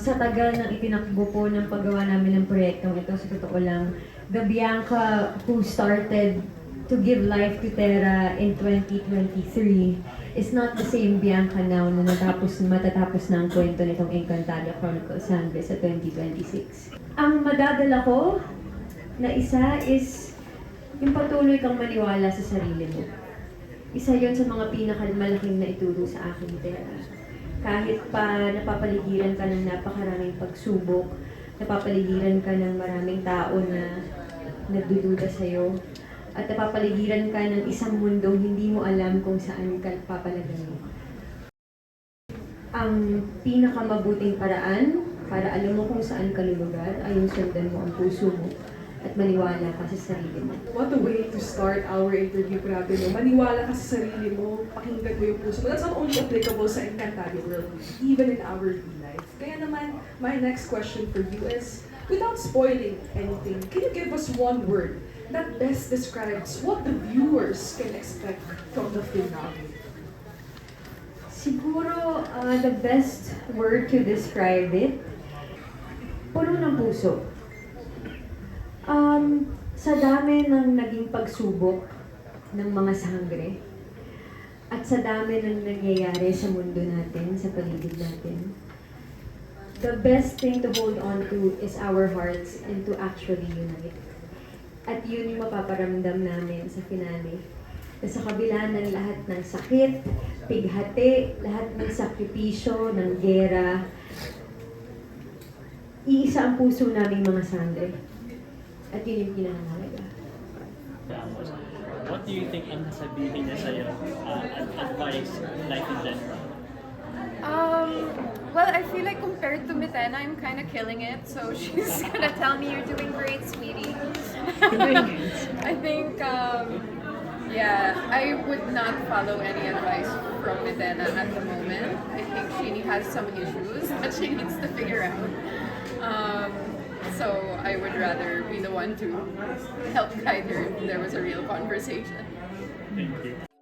Sa tagal ng itinakbo po ng paggawa namin ng proyektong ito, sa totoo lang, the Bianca who started to give life to Terra in 2023 is not the same Bianca now na matatapos na ang kwento nitong Encantadia Chronicles Sangre sa 2026. Ang madadala ko na isa is yung patuloy kang maniwala sa sarili mo. Isa yon sa mga pinakamalaking na ituro sa akin, Terra. Kahit pa napapaligiran ka ng napakaraming pagsubok, napapaligiran ka ng maraming tao na nagdududa sa'yo, at napapaligiran ka ng isang mundong hindi mo alam kung saan ka papalagay. Ang pinakamabuting paraan para alam mo kung saan ka lulugar ay yung sundan mo ang puso mo at maniwala ka sa sarili mo. What a way to start our interview, grabe no. Maniwala ka sa sarili mo, pakinggan mo yung puso mo. That's not only applicable sa Encantadia world, even in our real life. Kaya naman, my next question for you is, without spoiling anything, can you give us one word that best describes what the viewers can expect from the finale? Siguro, the best word to describe it, puno ng puso. Sa dami ng naging pagsubok ng mga sangre, at sa dami ng nangyayari sa mundo natin, sa paligid natin, the best thing to hold on to is our hearts and to actually unite. At yun yung mapaparamdam namin sa finale. Na sa kabila ng lahat ng sakit, pighati, lahat ng sakripisyo, ng gera, iisa ang puso naming mga sangre. At yun yung pinakahalaga. What do you think ang sabihin niya sa'yo? Advice, life in general? Well, I feel like compared to Mitena, I'm kind of killing it. So she's gonna tell me you're doing great, sweetie. I think, yeah, I would not follow any advice from Mitena at the moment. I think she has some issues that she needs to figure out. So I would rather be the one to help guide her if there was a real conversation. Thank you.